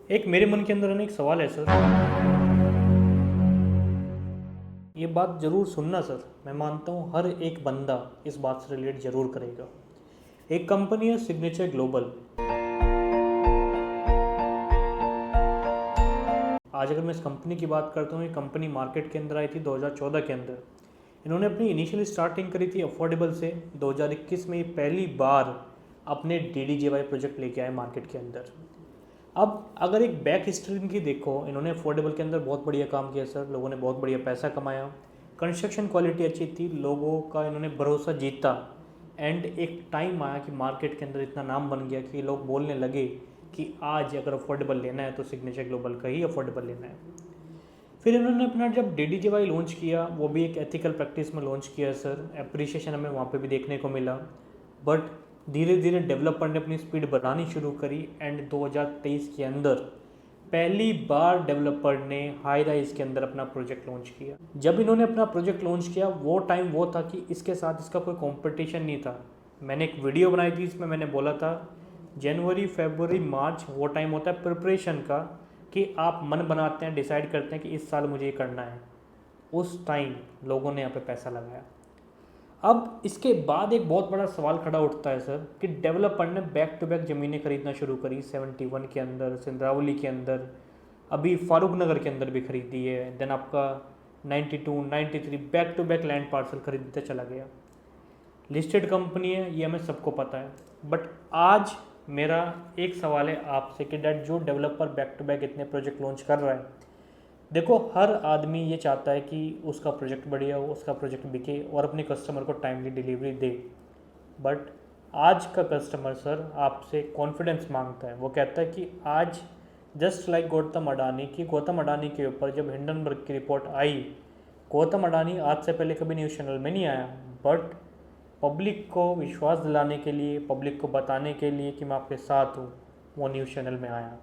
एक मेरे मन के अंदर है ना एक सवाल है सर। ये बात ज़रूर सुनना सर। मैं मानता हूँ हर एक बंदा इस बात से रिलेट ज़रूर करेगा। एक कंपनी है सिग्नेचर ग्लोबल। आज अगर मैं इस कंपनी की बात करता हूँ, ये कंपनी मार्केट के अंदर आई थी 2014 के अंदर। इन्होंने अपनी इनिशियल स्टार्टिंग करी थी अफोर्डेबल से। 2021 में ये पहली बार अपने DDJY प्रोजेक्ट लेके आए मार्केट के अंदर। अब अगर एक बैक हिस्ट्री इनकी देखो, इन्होंने अफोर्डेबल के अंदर बहुत बढ़िया काम किया सर। लोगों ने बहुत बढ़िया पैसा कमाया, कंस्ट्रक्शन क्वालिटी अच्छी थी, लोगों का इन्होंने भरोसा जीता। एंड एक टाइम आया कि मार्केट के अंदर इतना नाम बन गया कि लोग बोलने लगे कि आज अगर अफोर्डेबल लेना है तो सिग्नेचर ग्लोबल का ही अफोर्डेबल लेना है। फिर इन्होंने अपना जब DDJY लॉन्च किया, वो भी एक एथिकल प्रैक्टिस में लॉन्च किया सर। अप्रिशिएशन हमें वहाँ पे भी देखने को मिला। बट धीरे धीरे डेवलपर ने अपनी स्पीड बढ़ानी शुरू करी एंड 2023 के अंदर पहली बार डेवलपर ने हाई राइज के अंदर अपना प्रोजेक्ट लॉन्च किया। जब इन्होंने अपना प्रोजेक्ट लॉन्च किया वो टाइम वो था कि इसके साथ इसका कोई कंपटीशन नहीं था। मैंने एक वीडियो बनाई थी, इसमें मैंने बोला था जनवरी फरवरी मार्च वो टाइम होता है प्रिपरेशन का, कि आप मन बनाते हैं, डिसाइड करते हैं कि इस साल मुझे ये करना है। उस टाइम लोगों ने यहाँ पे पैसा लगाया। अब इसके बाद एक बहुत बड़ा सवाल खड़ा उठता है सर कि डेवलपर ने बैक टू बैक ज़मीनें खरीदना शुरू करी। 71 के अंदर, सिंधरावली के अंदर, अभी फारूक नगर के अंदर भी खरीदी है। देन आपका 92 93 back to back land parcel खरीदते चला गया। लिस्टेड कंपनी है, ये हमें सबको पता है। बट आज मेरा एक सवाल है आपसे कि डैट जो डेवलपर बैक टू बैक इतने प्रोजेक्ट लॉन्च कर रहा है, देखो हर आदमी ये चाहता है कि उसका प्रोजेक्ट बढ़िया हो, उसका प्रोजेक्ट बिके और अपने कस्टमर को टाइमली डिलीवरी दे। बट आज का कस्टमर सर आपसे कॉन्फिडेंस मांगता है। वो कहता है कि आज जस्ट लाइक गौतम अडानी, की गौतम अडानी के ऊपर जब हिंडनबर्ग की रिपोर्ट आई, गौतम अडानी आज से पहले कभी न्यूज़ चैनल में नहीं आया, बट पब्लिक को विश्वास दिलाने के लिए, पब्लिक को बताने के लिए कि मैं आपके साथ हूँ, वो न्यूज़ चैनल में आया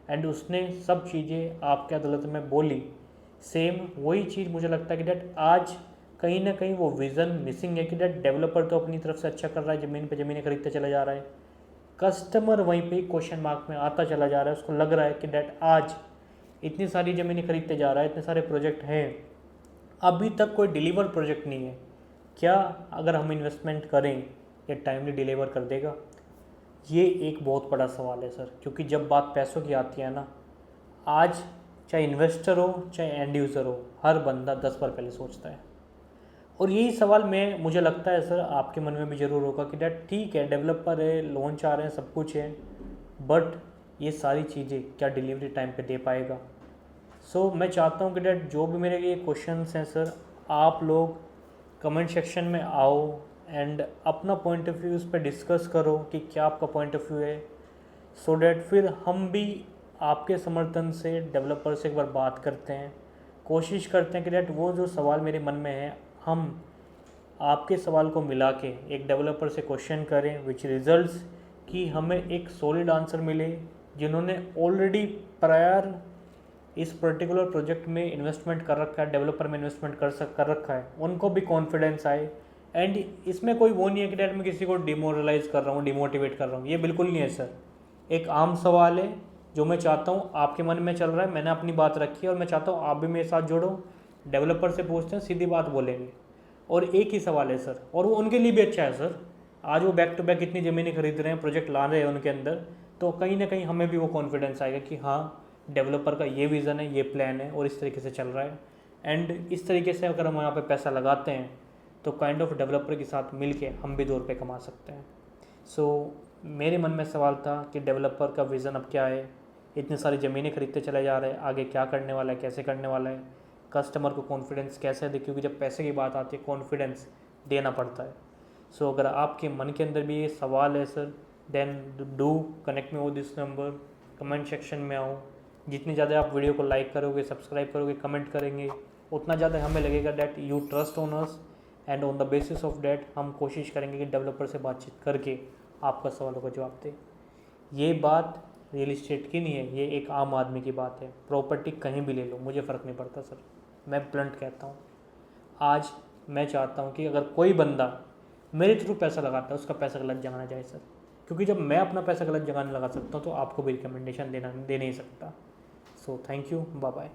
एंड उसने सब चीज़ें आपके अदालत में बोली। सेम वही चीज़ मुझे लगता है कि डैट आज कहीं ना कहीं वो विज़न मिसिंग है कि डैट डेवलपर तो अपनी तरफ से अच्छा कर रहा है, ज़मीन पे ज़मीनें खरीदते चला जा रहा है, कस्टमर वहीं पे क्वेश्चन मार्क में आता चला जा रहा है। उसको लग रहा है कि डैट आज इतनी सारी ज़मीनें खरीदते जा रहा है, इतने सारे प्रोजेक्ट हैं, अभी तक कोई डिलीवर प्रोजेक्ट नहीं है। क्या अगर हम इन्वेस्टमेंट करें ये टाइमली डिलीवर कर देगा? ये एक बहुत बड़ा सवाल है सर, क्योंकि जब बात पैसों की आती है ना, आज चाहे इन्वेस्टर हो चाहे एंड यूज़र हो, हर बंदा 10 बार पहले सोचता है। और यही सवाल मुझे लगता है सर आपके मन में भी ज़रूर होगा कि डैट ठीक है, डेवलपर है, लॉन्च आ रहे हैं, सब कुछ है, बट ये सारी चीज़ें क्या डिलीवरी टाइम पे दे पाएगा? सो मैं चाहता हूँ कि डैट जो भी मेरे ये क्वेश्चंस हैं सर, आप लोग कमेंट सेक्शन में आओ एंड अपना पॉइंट ऑफ व्यू उस पर डिस्कस करो कि क्या आपका पॉइंट ऑफ व्यू है, सो डैट फिर हम भी आपके समर्थन से डेवलपर से एक बार बात करते हैं, कोशिश करते हैं कि डैट वो जो सवाल मेरे मन में है, हम आपके सवाल को मिला के एक डेवलपर से क्वेश्चन करें विच रिजल्ट्स कि हमें एक सॉलिड आंसर मिले। जिन्होंने ऑलरेडी प्रायर इस पर्टिकुलर प्रोजेक्ट में इन्वेस्टमेंट कर रखा है, डेवलपर में इन्वेस्टमेंट कर रखा है, उनको भी कॉन्फिडेंस आए। एंड इसमें कोई वो नहीं है कि डैट मैं किसी को डिमोरलाइज कर रहा हूँ, डिमोटिवेट कर रहा हूँ, ये बिल्कुल नहीं है सर। एक आम सवाल है जो मैं चाहता हूँ आपके मन में चल रहा है, मैंने अपनी बात रखी है और मैं चाहता हूँ आप भी मेरे साथ जोड़ो। डेवलपर से पूछते हैं, सीधी बात बोलेंगे। और एक ही सवाल है सर, और वो उनके लिए भी अच्छा है सर। आज वो बैक टू बैक इतनी ज़मीनें खरीद रहे हैं, प्रोजेक्ट ला रहे हैं उनके अंदर, तो कहीं ना कहीं हमें भी वो कॉन्फिडेंस आएगा कि हाँ, डेवलपर का ये विज़न है, ये प्लान है और इस तरीके से चल रहा है। एंड इस तरीके से अगर हम यहाँ पे पैसा लगाते हैं तो काइंड ऑफ डेवलपर के साथ मिल के हम भी 2 रुपये कमा सकते हैं। सो मेरे मन में सवाल था कि डेवलपर का विज़न अब क्या है, इतनी सारी ज़मीनें खरीदते चले जा रहे हैं, आगे क्या करने वाला है, कैसे करने वाला है, कस्टमर को कॉन्फिडेंस कैसे दे, क्योंकि जब पैसे की बात आती है कॉन्फिडेंस देना पड़ता है। सो अगर आपके मन के अंदर भी ये सवाल है sir, then do connect me with this number, comment section में आओ। जितनी ज़्यादा आप वीडियो को लाइक करोगे, सब्सक्राइब करोगे, कमेंट करेंगे, उतना ज़्यादा हमें लगेगा that you trust on us and on the basis of that हम कोशिश करेंगे कि डेवलपर से बातचीत करके आपका सवालों का जवाब दें। ये बात रियल इस्टेट की नहीं है, ये एक आम आदमी की बात है। प्रॉपर्टी कहीं भी ले लो, मुझे फ़र्क नहीं पड़ता सर, मैं ब्लंट कहता हूँ। आज मैं चाहता हूँ कि अगर कोई बंदा मेरे थ्रू पैसा लगाता है, उसका पैसा गलत जगह ना जाए सर, क्योंकि जब मैं अपना पैसा गलत जगह नहीं लगा सकता हूँ तो आपको भी रिकमेंडेशन दे नहीं सकता। So thank you, bye bye.